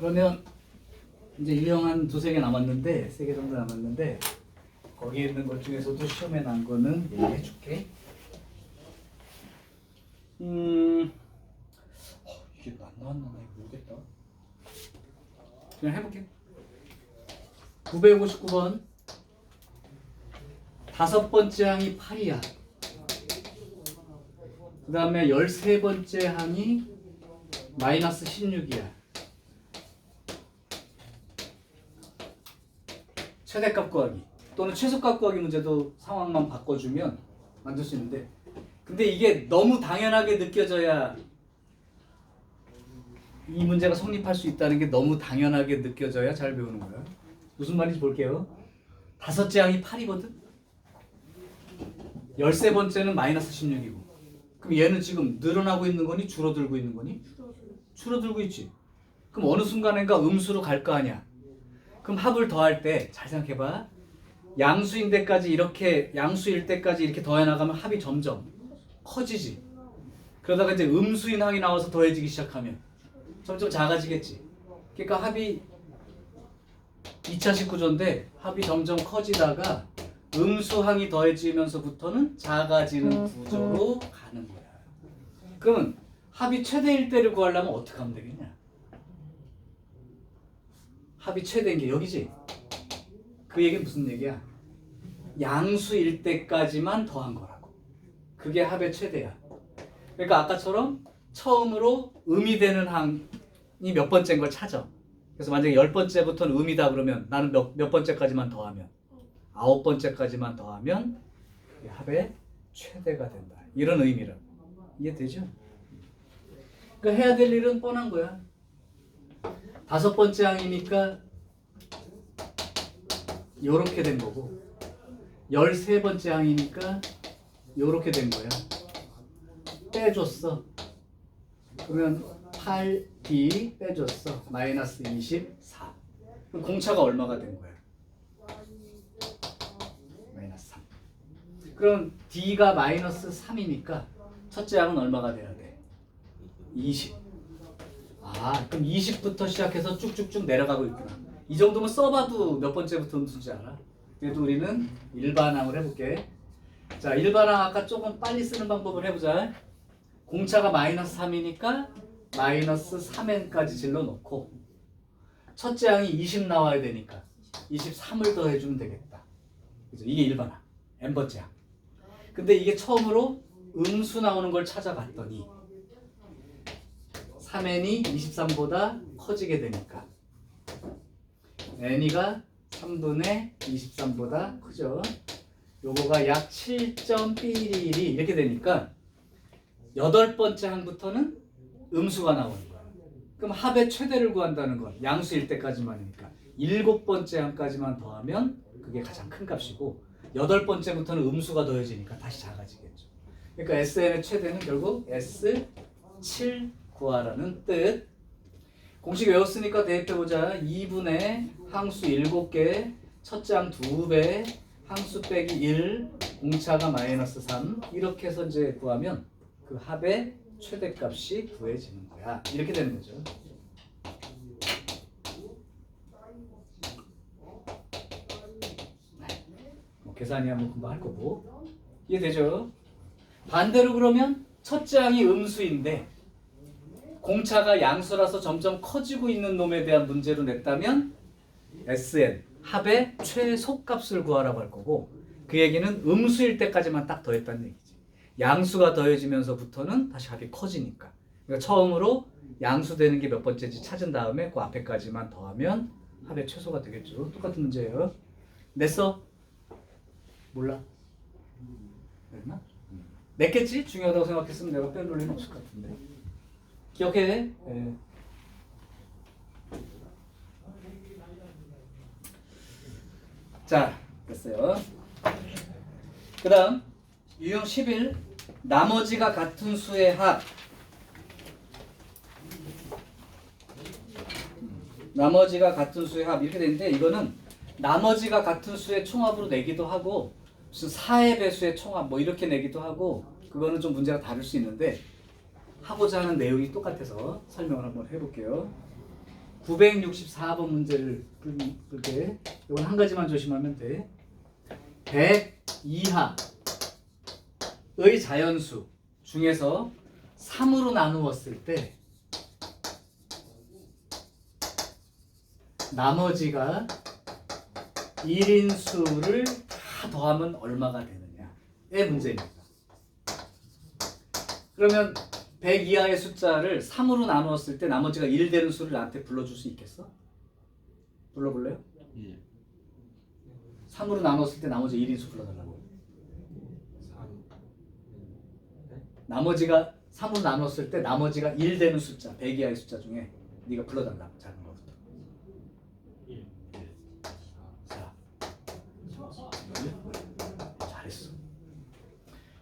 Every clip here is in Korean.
그러면 이제 유형 한 두세 개 남았는데, 세 개 정도 남았는데, 거기에 있는 것 중에서도 시험에 난 거는 얘기해 줄게. 이게 안 나왔나 모르겠다. 그냥 해볼게. 959번. 다섯 번째 항이 8이야. 그 다음에 13번째 항이 마이너스 16이야. 최대값 구하기 또는 최소값 구하기 문제도 상황만 바꿔주면 만들 수 있는데, 근데 이게 너무 당연하게 느껴져야 이 문제가 성립할 수 있다는 게 너무 당연하게 느껴져야 잘 배우는 거야. 무슨 말인지 볼게요. 다섯째 항이 8이거든? 13번째는 마이너스 16이고, 그럼 얘는 지금 늘어나고 있는 거니 줄어들고 있는 거니? 줄어들고 있지. 그럼 어느 순간인가 음수로 갈 거 아니야. 그럼 합을 더할 때 잘 생각해봐. 양수인 데까지 이렇게, 양수일 때까지 이렇게 더해 나가면 합이 점점 커지지. 그러다가 이제 음수인 항이 나와서 더해지기 시작하면 점점 작아지겠지. 그러니까 합이 2차식 구조인데 합이 점점 커지다가 음수항이 더해지면서부터는 작아지는 구조로 가는 거야. 그러면 합이 최대일 때를 구하려면 어떻게 하면 되겠냐? 합이 최대인 게 여기지? 그 얘기는 무슨 얘기야? 양수일 때까지만 더한 거라고. 그게 합의 최대야. 그러니까 아까처럼 처음으로 음이 되는 항이 몇 번째인 걸 찾아. 그래서 만약에 10번째부터는 음이다 그러면 나는 몇 번째까지만 더하면 9번째까지만 더하면 합의 최대가 된다. 이런 의미라. 이해되죠? 그러니까 해야 될 일은 뻔한 거야. 다섯 번째 항이니까 요렇게 된 거고, 13번째 항이니까 요렇게 된 거야. 빼줬어. 그러면 8D 빼줬어. 마이너스 24. 그럼 공차가 얼마가 된 거야? 마이너스 3. 그럼 D가 마이너스 3이니까 첫째 항은 얼마가 돼야 돼? 20. 아, 그럼 20부터 시작해서 쭉쭉쭉 내려가고 있구나. 이 정도면 써봐도 몇 번째부터 음수인지 알아? 그래도 우리는 일반항을 해볼게. 자, 일반항 아까 조금 빨리 쓰는 방법을 해보자. 공차가 마이너스 3이니까 마이너스 3n까지 질러놓고, 첫째 항이 20 나와야 되니까 23을 더해주면 되겠다. 그죠? 이게 일반항, n번째 항. 근데 이게 처음으로 음수 나오는 걸 찾아봤더니 3n이 23보다 커지게 되니까 n이가 3분의 23보다 크죠. 요거가 약 7.11이 이렇게 되니까 8번째 항부터는 음수가 나오는 거야. 그럼 합의 최대를 구한다는 건 양수일 때까지만이니까 7번째 항까지만 더하면 그게 가장 큰 값이고, 8번째부터는 음수가 더해지니까 다시 작아지겠죠. 그러니까 SN의 최대는 결국 S7 구하라는 뜻. 공식 외웠으니까 대입해보자. 2분의 항수 7개, 첫째 항 2배, 항수 빼기 1, 공차가 마이너스 3, 이렇게 해서 이제 구하면 그 합의 최대값이 구해지는 거야. 이렇게 되는 거죠. 뭐 계산이 한번 금방 할 거고. 이해되죠? 반대로 그러면 첫째 항이 음수인데 공차가 양수라서 점점 커지고 있는 놈에 대한 문제로 냈다면 SN, 합의 최소값을 구하라고 할 거고, 그 얘기는 음수일 때까지만 딱 더했다는 얘기지. 양수가 더해지면서부터는 다시 합이 커지니까. 그러니까 처음으로 양수 되는 게 몇 번째인지 찾은 다음에 그 앞에까지만 더하면 합의 최소가 되겠죠. 똑같은 문제예요. 냈어? 몰라? 냈나? 냈겠지? 중요하다고 생각했으면 내가 뺄 논리는 없을 것 같은데. 기억해. 네. 자, 됐어요. 그 다음 유형 11. 나머지가 같은 수의 합. 나머지가 같은 수의 합 이렇게 되는데, 이거는 나머지가 같은 수의 총합으로 내기도 하고 무슨 4의 배수의 총합 뭐 이렇게 내기도 하고, 그거는 좀 문제가 다를 수 있는데 하고자 하는 내용이 똑같아서 설명을 한번 해볼게요. 964번 문제를 풀게. 이건 한 가지만 조심하면 돼. 100 이하의 자연수 중에서 3으로 나누었을 때 나머지가 1인수를 다 더하면 얼마가 되느냐의 문제입니다. 그러면 100 이하의 숫자를 3으로 나누었을 때 나머지가 1 되는 수를 나한테 불러줄 수 있겠어? 불러볼래요? 예. 3으로 나눴을 때 나머지 1인수 불러달라고. 3. 나머지가 3으로 나눴을 때 나머지가 1 되는 숫자 100 이하의 숫자 중에 네가 불러달라고. 작은 거부터. 1. 4. 잘했어.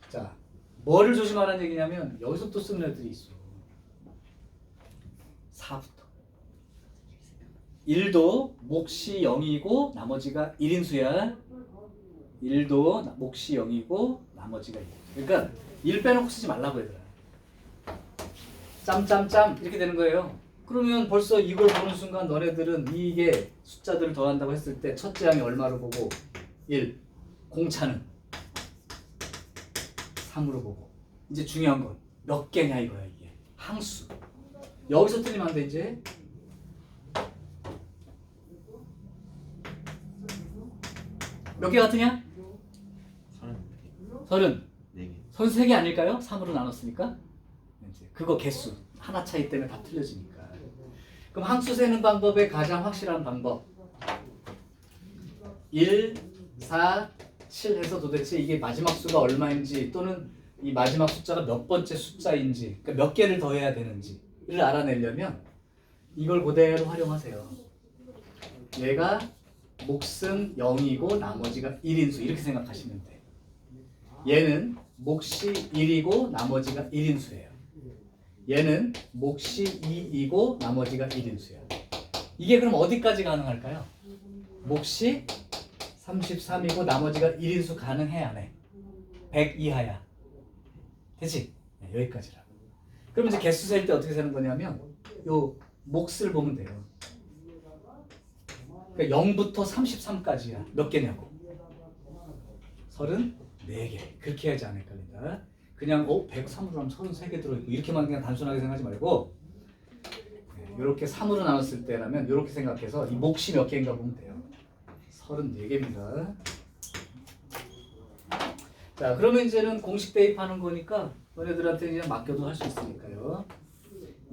자, 뭐를 조심하라는 얘기냐면 여기서 또 쓰는 애들이 있어. 4부터 1도 몫이 0이고 나머지가 1인수야. 1도 몫이 0이고 나머지가 1. 그러니까 1 빼놓고 쓰지 말라고 얘들아. 짬짬짬 이렇게 되는 거예요. 그러면 벌써 이걸 보는 순간 너네들은 이게 숫자들을 더한다고 했을 때 첫째 항이 얼마로 보고 1, 공차는 3으로 보고. 이제 중요한 건 몇 개냐 이거야. 이게 항수. 여기서 틀리면 안 돼. 이제 몇 개 같으냐? 30. 4개. 33개 아닐까요? 3으로 나눴으니까. 이제 그거 개수 하나 차이 때문에 다 틀려지니까. 그럼 항수 세는 방법의 가장 확실한 방법 1, 4, 7 해서 도대체 이게 마지막 수가 얼마인지 또는 이 마지막 숫자가 몇 번째 숫자인지, 그러니까 몇 개를 더해야 되는지를 알아내려면 이걸 그대로 활용하세요. 얘가 몫은 0이고 나머지가 1인수 이렇게 생각하시면 돼. 얘는 몫이 1이고 나머지가 1인수예요. 얘는 몫이 2이고 나머지가 1인수야. 이게 그럼 어디까지 가능할까요? 몫이 33이고 나머지가 1인수 가능해 안 해? 100 이하야. 되지? 네, 여기까지라고. 그럼 이제 개수 셀 때 어떻게 세는 거냐면 요 몫을 보면 돼요. 그러니까 0부터 33까지야. 몇 개냐고? 34개. 그렇게 해야지 안 헷갈린다. 그냥 103으로 하면 33개 들어있고 이렇게만 그냥 단순하게 생각하지 말고 이렇게 3으로 나눴을 때라면 이렇게 생각해서 이 몫이 몇 개인가 보면 돼요. 34개입니다. 자, 그러면 이제는 공식 대입하는 거니까 너네들한테 그냥 맡겨도 할 수 있으니까요.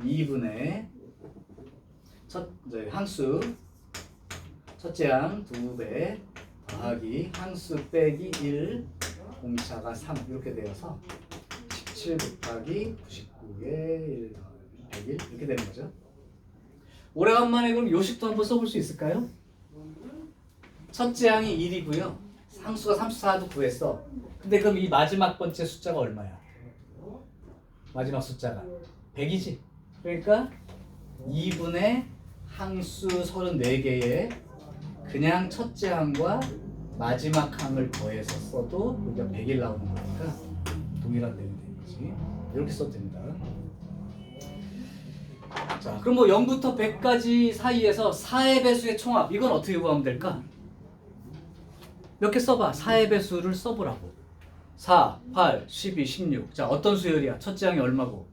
2분의 항수 첫째 항 2배 더하기 항수 빼기 1 공차가 3 이렇게 되어서 17 곱하기 99에 1 더하기 101 이렇게 되는 거죠. 오래간만에 그럼 요식도 한번 써볼 수 있을까요? 첫째 항이 1이고요. 항수가 34도 구했어. 근데 그럼 이 마지막 번째 숫자가 얼마야? 마지막 숫자가 100이지. 그러니까 2분의 항수 34개에 그냥 첫째 항과 마지막 항을 더해서 써도 여기가 100일 나오는 거니까 동일한 내용이 되는 거지. 이렇게 써도 됩니다. 자, 그럼 뭐 0부터 100까지 사이에서 4의 배수의 총합 이건 어떻게 구하면 될까? 몇 개 써봐. 4의 배수를 써보라고. 4, 8, 12, 16. 자, 어떤 수열이야? 첫째 항이 얼마고?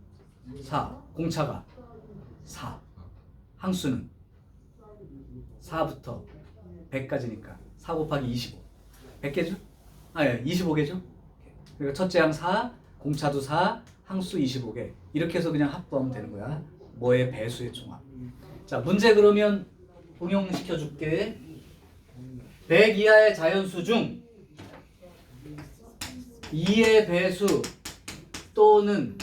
4. 공차가 4. 항수는 4부터 100까지니까 4 곱하기 25. 100개죠? 아, 예, 25개죠? 그러니까 첫째 항 4, 공차도 4, 항수 25개. 이렇게 해서 그냥 합부하면 되는 거야. 뭐의 배수의 총합. 자, 문제 그러면 응용시켜 줄게. 100 이하의 자연수 중 2의 배수 또는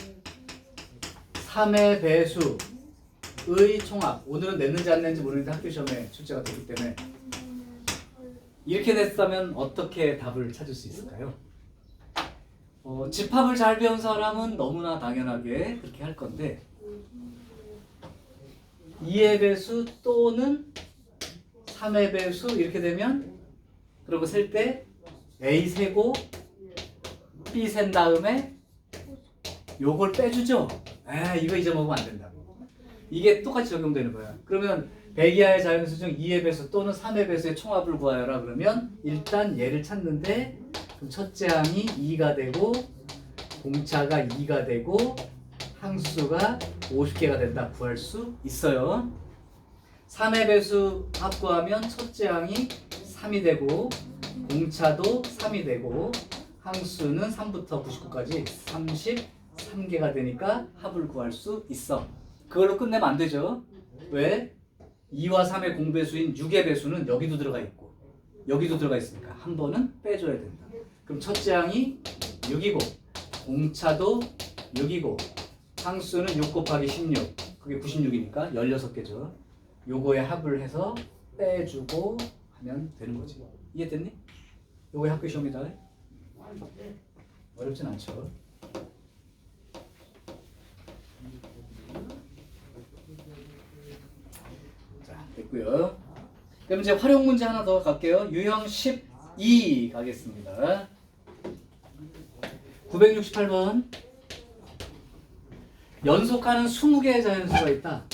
3의 배수의 총합. 오늘은 냈는지 안 냈는지 모르는데 학교 시험에 출제가 되기 때문에 이렇게 됐다면 어떻게 답을 찾을 수 있을까요? 집합을 잘 배운 사람은 너무나 당연하게 그렇게 할 건데 2의 배수 또는 3의 배수 이렇게 되면 그리고 셀 때 A 세고 B 센 다음에 요걸 빼주죠. 이거 잊어먹으면 안 된다고. 이게 똑같이 적용되는 거야. 그러면 100 이하의 자연수 중 2의 배수 또는 3의 배수의 총합을 구하여라. 그러면 일단 얘를 찾는데 그럼 첫째 항이 2가 되고 공차가 2가 되고 항수가 50개가 된다. 구할 수 있어요. 3의 배수 합구하면 첫째 항이 3이 되고 공차도 3이 되고 항수는 3부터 99까지 33개가 되니까 합을 구할 수 있어. 그걸로 끝내면 안 되죠. 왜? 2와 3의 공배수인 6의 배수는 여기도 들어가 있고 여기도 들어가 있으니까 한 번은 빼줘야 된다. 그럼 첫째 항이 6이고 공차도 6이고 항수는 6 곱하기 16 그게 96이니까 16개죠. 요거에 합을 해서 빼주고 하면 되는 거지. 이해됐니? 요거에 학교 시험이다. 어렵진 않죠. 자, 됐고요. 그럼 이제 활용 문제 하나 더 갈게요. 유형 12 가겠습니다. 968번. 연속하는 20개의 자연수가 있다.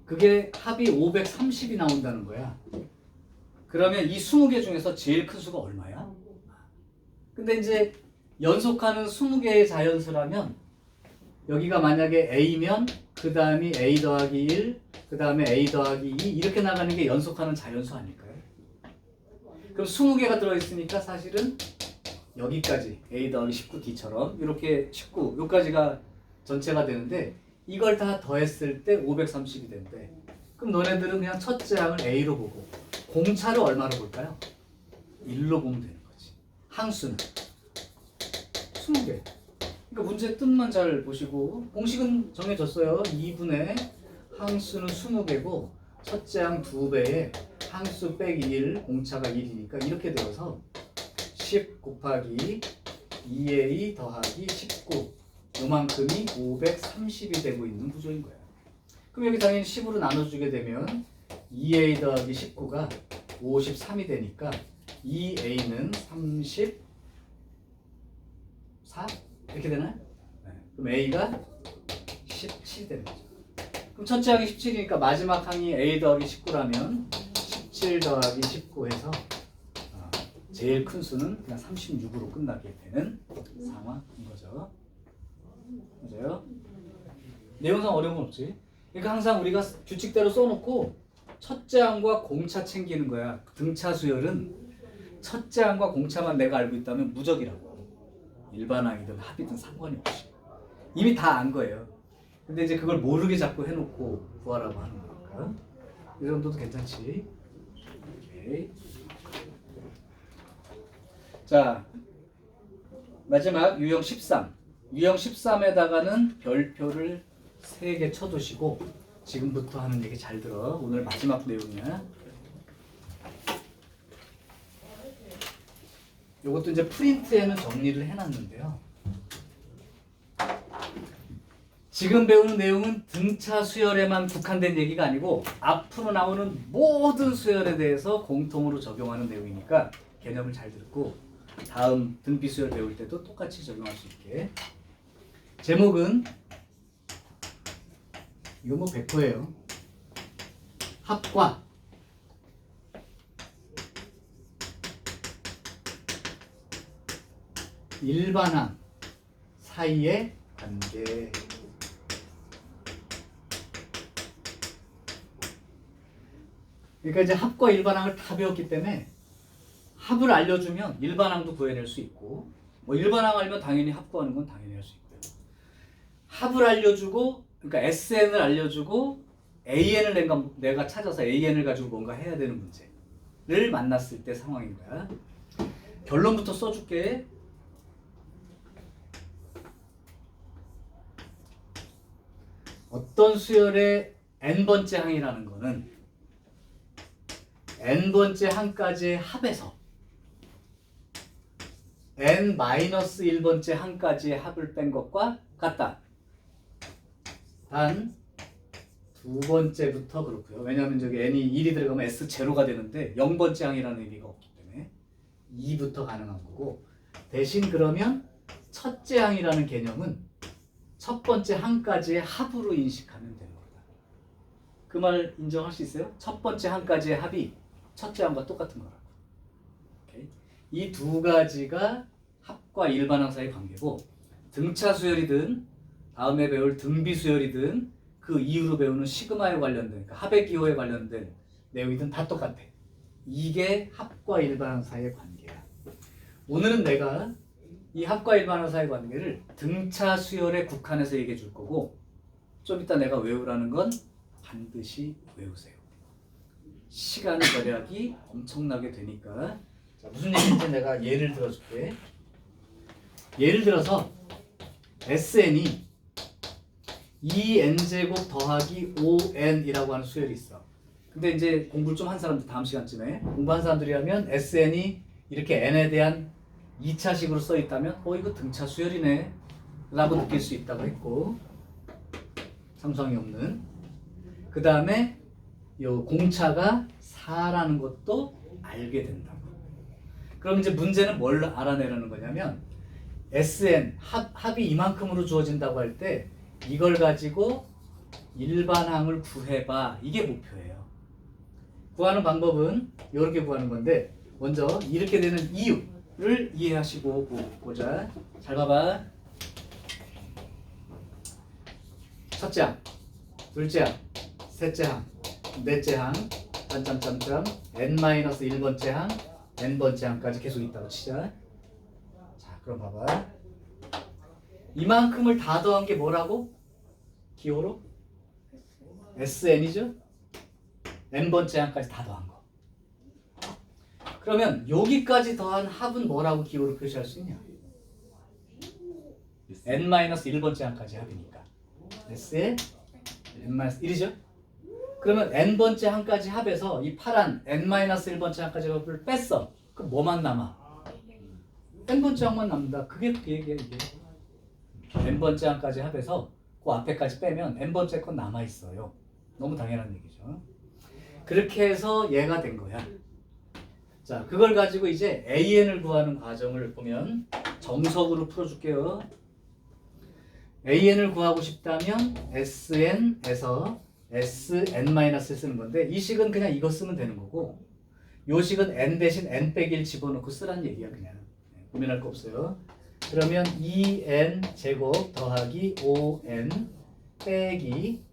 그게 합이 530이 나온다는 거야. 그러면 이 20개 중에서 제일 큰 수가 얼마야? 근데 이제 연속하는 20개의 자연수라면 여기가 만약에 A면 그 다음이 A 더하기 1, 그 다음에 A 더하기 2 이렇게 나가는 게 연속하는 자연수 아닐까요? 그럼 20개가 들어있으니까 사실은 여기까지 A 더하기 19D처럼 이렇게 19, 여기까지가 전체가 되는데 이걸 다 더했을 때 530이 된대. 그럼 너네들은 그냥 첫째 항을 A로 보고 공차를 얼마로 볼까요? 1로 보면 되는 거지. 항수는 20개. 그러니까 문제 뜻만 잘 보시고 공식은 정해졌어요. 2분의 항수는 20개고 첫째 항 2배에 항수 빼기 1, 공차가 1이니까 이렇게 되어서 10 곱하기 2a 더하기 19 요만큼이 530이 되고 있는 구조인 거야. 그럼 여기 당연히 10으로 나눠주게 되면 2a 더하기 19가 53이 되니까 2a는 34 이렇게 되나요? 네. 그럼 a가 17이 되는 거죠. 그럼 첫째 항이 17이니까 마지막 항이 a 더하기 19라면 17 더하기 19 해서 제일 큰 수는 그냥 36으로 끝나게 되는 상황인 거죠. 맞아요? 내용상 어려운 건 없지. 그러니까 항상 우리가 규칙대로 써놓고 첫째 항과 공차 챙기는 거야. 등차 수열은 첫째 항과 공차만 내가 알고 있다면 무적이라고. 일반항이든 합이든 상관이 없이 이미 다 안 거예요. 근데 이제 그걸 모르게 자꾸 해놓고 구하라고 하는 거니까 이 정도도 괜찮지. 오케이. 자, 마지막 유형 13. 유형 13에다가는 별표를 3개 쳐두시고 지금부터 하는 얘기 잘 들어. 오늘 마지막 내용이야. 요것도 이제 프린트에는 정리를 해놨는데요. 지금 배우는 내용은 등차 수열에만 국한된 얘기가 아니고 앞으로 나오는 모든 수열에 대해서 공통으로 적용하는 내용이니까 개념을 잘 듣고 다음 등비 수열 배울 때도 똑같이 적용할 수 있게. 제목은 이거 뭐 100%예요. 합과 일반항 사이의 관계. 그러니까 이제 합과 일반항을 다 배웠기 때문에 합을 알려주면 일반항도 구해낼 수 있고 뭐 일반항 알면 당연히 합 구하는 건 당연히 할 수 있고요. 합을 알려주고 그러니까 SN을 알려주고 AN을 내가 찾아서 AN을 가지고 뭔가 해야 되는 문제를 만났을 때 상황인 거야. 결론부터 써줄게. 어떤 수열의 n번째 항이라는 거는 n번째 항까지의 합에서 n-1번째 항까지의 합을 뺀 것과 같다. 단 두 번째부터 그렇고요. 왜냐하면 저기 n이 1이 들어가면 s 제로가 되는데 0번째 항이라는 의미가 없기 때문에 2부터 가능한 거고 대신 그러면 첫째 항이라는 개념은 첫 번째 항까지의 합으로 인식하면 되는 거다. 그 말 인정할 수 있어요? 첫 번째 항까지의 합이 첫째 항과 똑같은 거라고. 이 두 가지가 합과 일반항 사이의 관계고, 등차 수열이든 다음에 배울 등비 수열이든 그 이후로 배우는 시그마에 관련된, 그러니까 합의 기호에 관련된 내용이든 다 똑같아. 이게 합과 일반항 사이의 관계야. 오늘은 내가 이 합과 일반항 사이의 관계를 등차 수열에 국한해서 얘기해 줄 거고, 좀 이따 내가 외우라는 건 반드시 외우세요. 시간 절약이 엄청나게 되니까. 자, 무슨 얘기인지 내가 예를 들어줄게. 예를 들어서 SN이 2n제곱 더하기 5n이라고 하는 수열이 있어. 근데 이제 공부를 좀 한 사람들, 다음 시간쯤에 공부한 사람들이라면 SN이 이렇게 n에 대한 2차식으로 써 있다면 이거 등차 수열이네 라고 느낄 수 있다고 했고, 상수항이 없는. 그 다음에 요 공차가 4라는 것도 알게 된다고. 그럼 이제 문제는 뭘 알아내려는 거냐면, SN 합이 이만큼으로 주어진다고 할 때 이걸 가지고 일반항을 구해봐, 이게 목표예요. 구하는 방법은 이렇게 구하는 건데, 먼저 이렇게 되는 이유를 이해하시고 보자. 잘 봐봐. 첫째 항, 둘째 항, 셋째 항, 넷째 항, 점점점점 n-1번째 항, n번째 항까지 계속 있다고 치자. 자, 그럼 봐봐. 이만큼을 다 더한 게 뭐라고? 기호로? SN이죠? n번째 항까지 다 더한 거. 그러면 여기까지 더한 합은 뭐라고 기호로 표시할 수 있냐? n-1번째 항까지 합이니까 S의 n-1이죠? 그러면 n번째 항까지 합에서 이 파란 n-1번째 항까지 합을 뺐어. 그럼 뭐만 남아? n번째 항만 남는다. 그게 얘기야, 이게. n번째 항까지 합해서 그 앞에까지 빼면 n번째 건 남아있어요. 너무 당연한 얘기죠. 그렇게 해서 얘가 된 거야. 자, 그걸 가지고 이제 AN을 구하는 과정을 보면 정석으로 풀어줄게요. AN을 구하고 싶다면 SN에서 SN-을 쓰는 건데, 이 식은 그냥 이거 쓰면 되는 거고, 요 식은 n 대신 n 빼기 1 집어넣고 쓰란 얘기야. 그냥 고민할 거 없어요. 그러면 2n 제곱 더하기 5n 빼기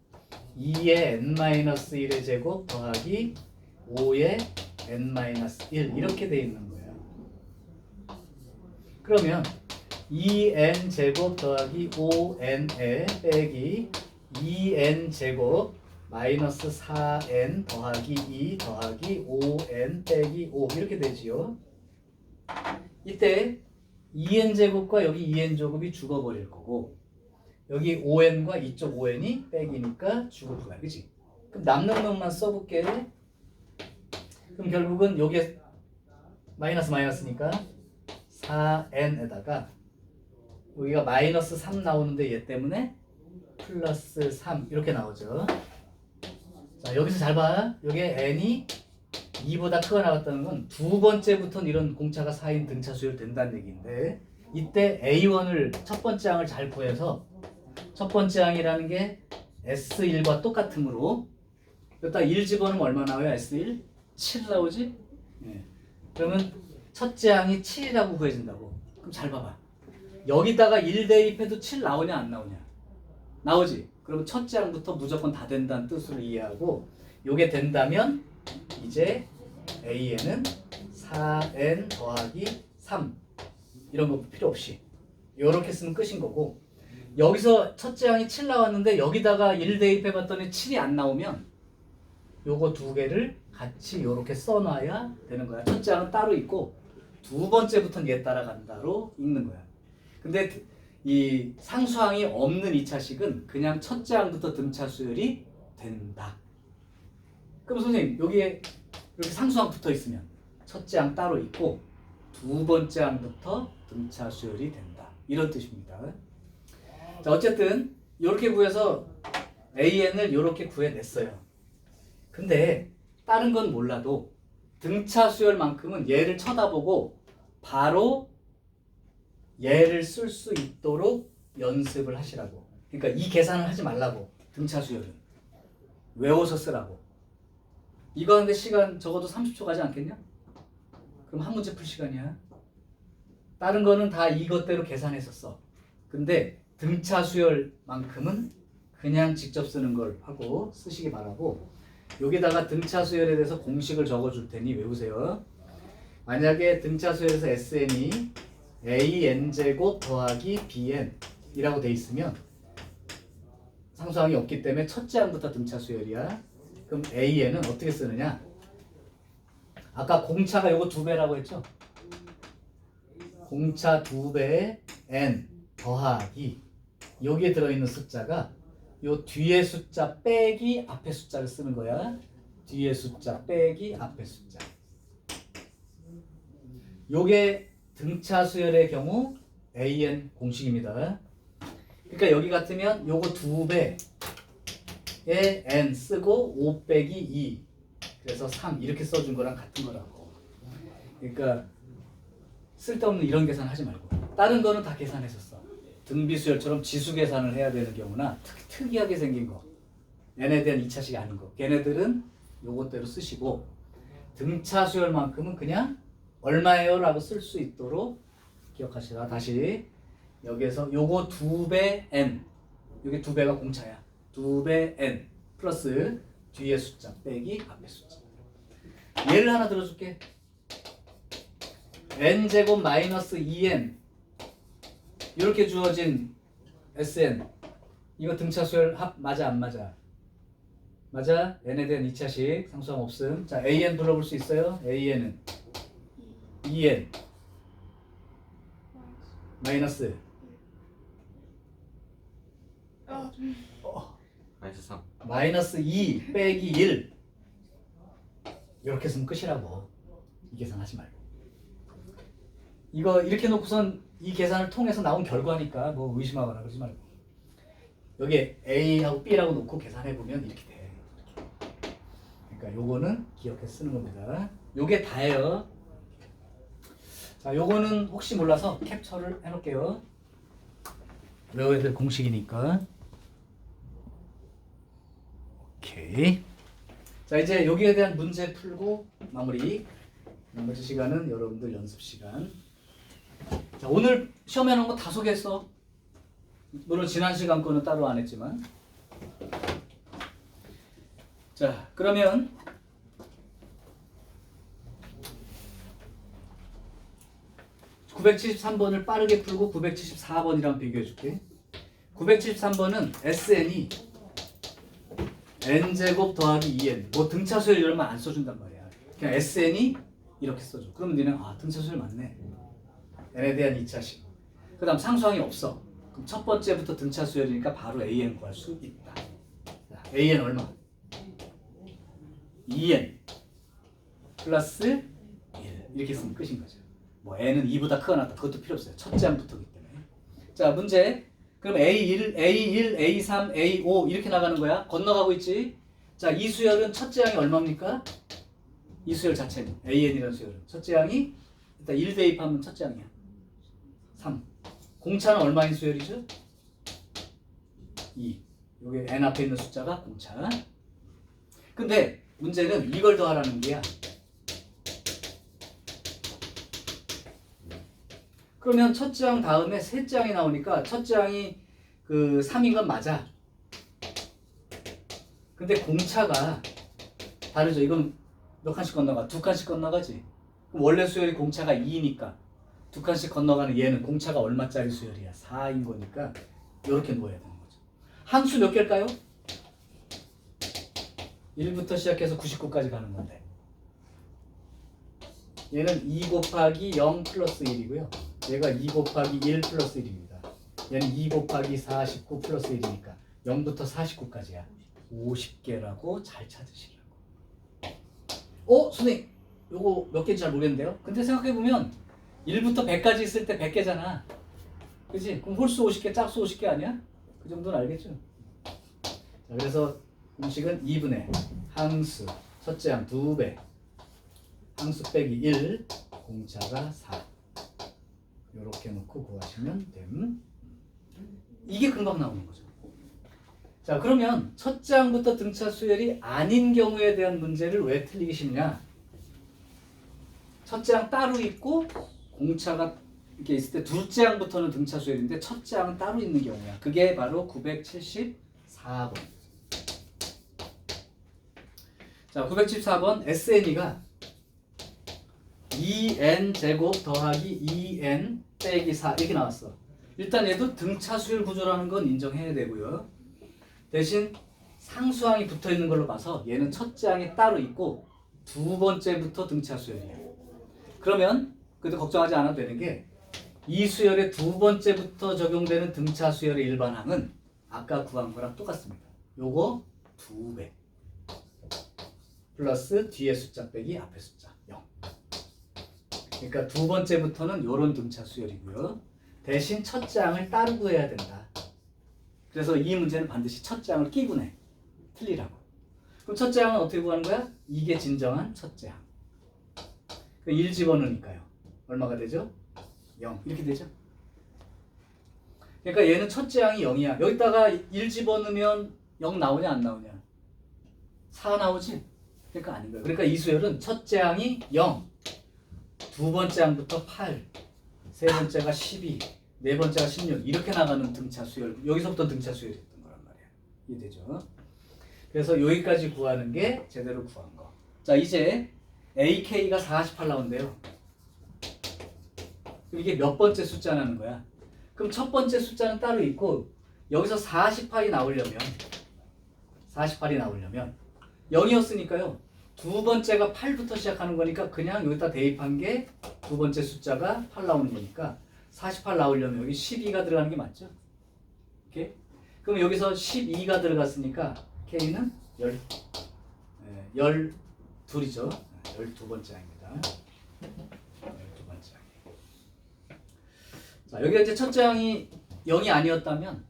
2의 n-1의 제곱 더하기 5의 n-1 이렇게 돼 있는 거야. 그러면 2n 제곱 더하기 5n에 빼기 2n 제곱 마이너스 4n 더하기 2 더하기 5n 빼기 5 이렇게 되지요. 이때 2n 제곱과 여기 2n 제곱이 죽어버릴 거고, 여기 5n과 이쪽 5n이 빼기니까 죽을 거야, 그치? 그럼 남는 놈만 써볼게. 그럼 결국은 여기에 마이너스니까 4n에다가 여기가 마이너스 3 나오는데 얘 때문에 플러스 3 이렇게 나오죠. 자, 여기서 잘 봐. 여기에 n이 2보다 크게 나왔다는 건 두 번째부터는 이런 공차가 4인 등차 수열 된다는 얘기인데, 이때 A1을 첫 번째 항을 잘 구해서 첫 번째 항이라는 게 S1과 똑같으므로 여기다 1 집어넣으면 얼마 나와요? S1? 7 나오지? 네. 그러면 첫째 항이 7이라고 구해진다고. 그럼 잘 봐봐. 여기다가 1 대입해도 7 나오냐 안 나오냐? 나오지? 그럼 첫째 항부터 무조건 다 된다는 뜻으로 이해하고, 요게 된다면 이제 AN은 4n 더하기 3 이런 거 필요 없이 요렇게 쓰면 끝인 거고, 여기서 첫째 항이 7 나왔는데 여기다가 1 대입해봤더니 7이 안 나오면 요거 두 개를 같이 요렇게 써놔야 되는 거야. 첫째 항은 따로 있고 두 번째부터는 얘 따라간다로 읽는 거야. 근데 이 상수항이 없는 2차식은 그냥 첫째 항부터 등차 수열이 된다. 그럼 선생님 여기에 이렇게 상수항 붙어 있으면 첫째 항 따로 있고 두 번째 항부터 등차 수열이 된다. 이런 뜻입니다. 자, 어쨌든 이렇게 구해서 AN을 이렇게 구해냈어요. 근데 다른 건 몰라도 등차 수열만큼은 얘를 쳐다보고 바로 얘를 쓸 수 있도록 연습을 하시라고. 그러니까 이 계산을 하지 말라고. 등차 수열은 외워서 쓰라고. 이거 하는데 시간 적어도 30초 가지 않겠냐? 그럼 한 문제 풀 시간이야. 다른 거는 다 이것대로 계산해서 써. 근데 등차 수열만큼은 그냥 직접 쓰는 걸 하고 쓰시기 바라고. 여기다가 등차 수열에 대해서 공식을 적어줄 테니 외우세요. 만약에 등차 수열에서 SN이 AN제곱 더하기 BN 이라고 돼 있으면 상수항이 없기 때문에 첫째 항부터 등차 수열이야. 그럼 AN은 어떻게 쓰느냐? 아까 공차가 요거 2배라고 했죠? 공차 2배에 N 더하기 여기에 들어있는 숫자가 요 뒤에 숫자 빼기 앞에 숫자를 쓰는 거야. 뒤에 숫자 빼기 앞에 숫자. 요게 등차 수열의 경우 AN 공식입니다. 그러니까 여기 같으면 요거 2배에 N 쓰고 5 빼기 2 그래서 3 이렇게 써준 거랑 같은 거라고. 그러니까 쓸데없는 이런 계산 하지 말고 다른 거는 다 계산해서 써. 등비수열처럼 지수 계산을 해야 되는 경우나 특이하게 생긴 거 N에 대한 2차식이 아닌 거 걔네들은 요것대로 쓰시고 등차 수열만큼은 그냥 얼마예요? 라고 쓸 수 있도록 기억하시라. 다시 여기에서 요거 2배 N 요게 2배가 공차야. 2배 N 플러스 뒤에 숫자 빼기 앞에 숫자. 예를 하나 들어줄게. N제곱 마이너스 2N 이렇게 주어진 SN 이거 등차 수열 합 맞아 안 맞아? 맞아? N에 대한 2차식 상수항 없음. 자 AN 불러볼 수 있어요? AN은 2N 마이너스 마이너스 3. 마이너스 2 빼기 1 이렇게 쓰면 끝이라고. 이 계산 하지 말고 이거 이렇게 놓고선 이 계산을 통해서 나온 결과니까 뭐 의심하거나 그러지 말고 여기 A하고 B라고 놓고 계산해보면 이렇게 돼. 그러니까 요거는 기억해서 쓰는 겁니다. 요게 다예요. 자, 요거는 혹시 몰라서 캡처를 해놓을게요. 외워야 될 공식이니까. 오케이. 자, 이제 여기에 대한 문제 풀고 마무리. 나머지 시간은 여러분들 연습 시간. 자, 오늘 시험에 놓은 거 다 소개했어. 물론 지난 시간 거는 따로 안 했지만. 자, 그러면 973번을 빠르게 풀고 974번이랑 비교해 줄게. 973번은 SN이 N제곱 더하기 2N 뭐 등차수열 이런 말 안 써준단 말이야. 그냥 SN이 이렇게 써줘. 그러면 니는 아 등차수열 맞네. N에 대한 2차식. 그 다음 상수항이 없어. 그럼 첫 번째부터 등차수열이니까 바로 AN 구할 수 있다. 자, AN 얼마? 2N 플러스 1 이렇게 쓰면 끝인 거죠. 뭐 N은 2보다 크거나 같다. 그것도 필요 없어요. 첫째 항부터기 때문에. 자, 문제. 그럼 A1, A1, A3, A5 이렇게 나가는 거야. 건너가고 있지. 자, 이 수열은 첫째 항이 얼마입니까? 이 수열 자체는 AN이라는 수열은 첫째 항이 일단 1 대입하면 첫째 항이야. 3. 공차는 얼마인 수열이죠? 2. 여기 N 앞에 있는 숫자가 공차. 근데 문제는 이걸 더하라는 게야. 그러면 첫째 항 다음에 셋째 항이 나오니까 첫째 항이 그 3인 건 맞아. 근데 공차가 다르죠. 이건 몇 칸씩 건너가? 2칸씩 건너가지. 그럼 원래 수열이 공차가 2니까 2칸씩 건너가는 얘는 공차가 얼마짜리 수열이야? 4인 거니까 이렇게 놓아야 되는 거죠. 항수 몇 개일까요? 1부터 시작해서 99까지 가는 건데 얘는 2 곱하기 0 플러스 1이고요. 얘가 2 곱하기 1 플러스 1입니다. 얘는 2 곱하기 49 플러스 1이니까 0부터 49까지야. 50개라고 잘 찾으시라고. 선생님 요거 몇 개인지 잘 모르겠는데요. 근데 생각해보면 1부터 100까지 있을 때 100개잖아. 그치? 그럼 홀수 50개, 짝수 50개 아니야? 그 정도는 알겠죠? 자, 그래서 공식은 2분의 항수 첫째 항 2배 항수 빼기 1 공차가 4 요렇게 놓고 넣고 구하시면 됨. 이게 금방 나오는 거죠. 자, 그러면 첫째 항부터 등차 수열이 아닌 경우에 대한 문제를 왜 틀리기 쉽냐? 첫째 항 따로 있고 공차가 이렇게 있을 때 둘째 항부터는 등차 수열인데 첫째 항은 따로 있는 경우야. 그게 바로 974번. 자, 974번 SN이가 2n 제곱 더하기 2n 빼기 4 이렇게 나왔어. 일단 얘도 등차 수열 구조라는 건 인정해야 되고요. 대신 상수항이 붙어 있는 걸로 봐서 얘는 첫째 항이 따로 있고 두 번째부터 등차 수열이야. 그러면 그래도 걱정하지 않아도 되는 게 이 수열의 두 번째부터 적용되는 등차 수열의 일반항은 아까 구한 거랑 똑같습니다. 요거 2배 플러스 뒤에 숫자 빼기 앞에 숫자 0. 그러니까 두 번째부터는 요런 등차 수열이고요. 대신 첫째 항을 따로 구해야 된다. 그래서 이 문제는 반드시 첫째 항을 끼고 내. 틀리라고. 그럼 첫째 항은 어떻게 구하는 거야? 이게 진정한 첫째 항. 1 집어넣으니까요. 얼마가 되죠? 0. 이렇게 되죠. 그러니까 얘는 첫째 항이 0이야. 여기다가 1 집어넣으면 0 나오냐 안 나오냐? 4 나오지? 그러니까 아닌 거예요. 그러니까 이 수열은 첫째 항이 0, 두 번째 항부터 8, 세 번째가 12, 네 번째가 16 이렇게 나가는 등차 수열. 여기서부터 등차 수열이 됐던 거란 말이야. 이해되죠? 그래서 여기까지 구하는 게 제대로 구한 거. 자, 이제 AK가 48 나온대요. 이게 몇 번째 숫자라는 거야? 그럼 첫 번째 숫자는 따로 있고 여기서 48이 나오려면 0이었으니까요. 두 번째가 8부터 시작하는 거니까 그냥 여기다 대입한 게 두 번째 숫자가 8 나오는 거니까 48 나오려면 여기 12가 들어가는 게 맞죠? 오케이? 그럼 여기서 12가 들어갔으니까 K는 12이죠. 12번째 항입니다. 12번째 항. 자, 여기가 이제 첫째 항이 0이 아니었다면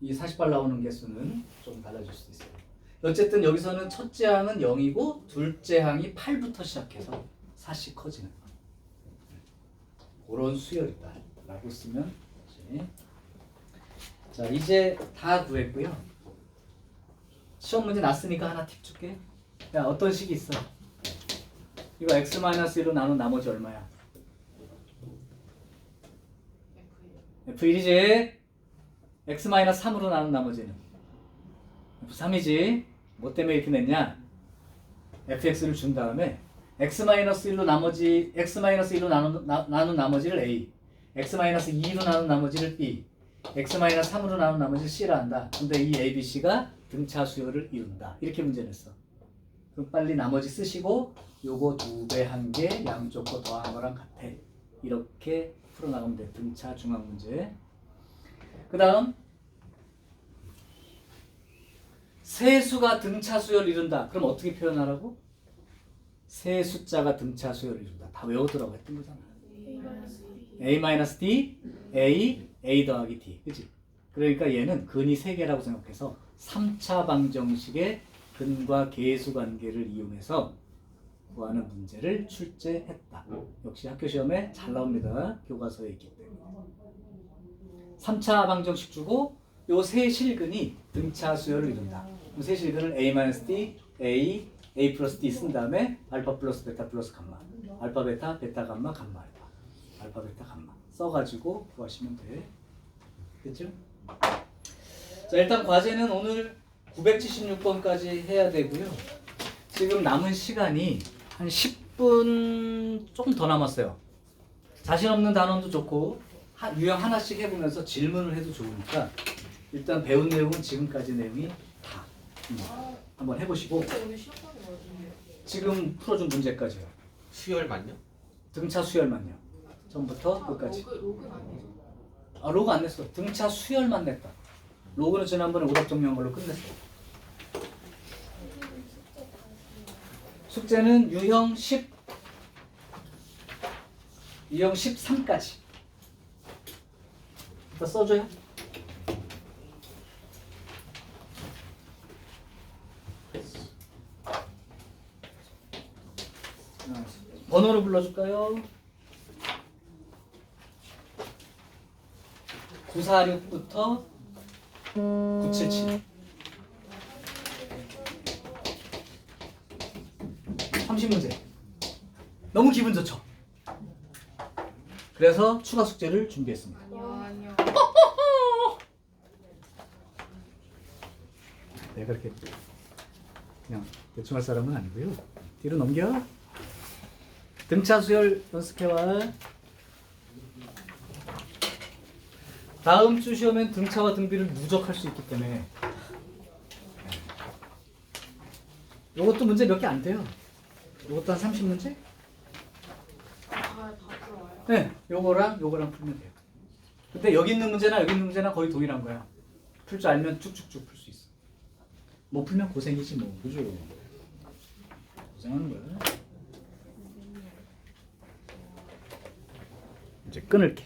이 48 나오는 개수는 좀 달라질 수도 있어요. 어쨌든 여기서는 첫째 항은 0이고 둘째 항이 8부터 시작해서 4씩 커지는 거. 그런 수열이다 라고 쓰면 되지. 자, 이제 다 구했고요. 시험 문제 났으니까 하나 팁 줄게. 야, 어떤 식이 있어? 이거 x-1로 나눈 나머지 얼마야? F1이지. x-3으로 나눈 나머지는 F3이지. 뭐 때문에 이렇게 냈냐? fx를 준 다음에 x-1로 나눈 나머지를 a, x-2로 나눈 나머지를 b, x-3으로 나눈 나머지를 c라 한다. 근데 이 a, b, c가 등차 수열을 이룬다. 이렇게 문제 냈어. 그럼 빨리 나머지 쓰시고 요거 2배 한 개 양쪽 거 더한 거랑 같아. 이렇게 풀어나가면 돼. 등차 중앙 문제. 그 다음 세수가 등차 수열을 이룬다. 그럼 어떻게 표현하라고? 세 숫자가 등차 수열을 이룬다. 다 외우더라고 했던 거잖아. A-D, A 더하기 D. 그치? 그러니까 얘는 근이 3개라고 생각해서 3차 방정식의 근과 계수 관계를 이용해서 구하는 문제를 출제했다. 역시 학교 시험에 잘 나옵니다. 교과서에 있기 때문에. 3차 방정식 주고 요 세 실근이 등차 수열을 이룬다. 세 실근을 A-D, A 플러스 D 쓴 다음에 알파 플러스 베타 플러스 감마, 알파 베타, 베타 감마, 감마 알파, 알파 베타 감마 써가지고 구하시면 돼. 됐죠? 자, 일단 과제는 오늘 976번까지 해야 되고요. 지금 남은 시간이 한 10분 조금 더 남았어요. 자신 없는 단원도 좋고 유형 하나씩 해보면서 질문을 해도 좋으니까 일단 배운 내용은 지금까지 내용이 다 한번 해보시고 지금 풀어준 문제까지요. 수열만요? 등차 수열만요. 처음부터 끝까지. 로그는 아니죠. 아, 로그 안 냈어. 등차 수열만 냈다. 로그는 지난번에 오답 정리한 걸로 끝냈어. 숙제는 유형 13까지. 일단 써줘요. 번호를 불러줄까요? 946부터 977. 30문제. 너무 기분 좋죠? 그래서 추가 숙제를 준비했습니다. 아니요. 내가 그렇게 그냥 대충 할 사람은 아니고요. 뒤로 넘겨. 등차 수열 연습해와. 다음 주 시험엔 등차와 등비를 누적할 수 있기 때문에 요것도 문제 몇 개 안 돼요. 요것도 한 30문제? 다 들어와요. 네, 요거랑 풀면 돼요. 근데 여기 있는 문제나 여기 있는 문제나 거의 동일한 거야. 풀 줄 알면 쭉쭉쭉 풀 수 있어. 못 풀면 고생이지 뭐. 그죠? 고생하는 거야. 이제 끊을게.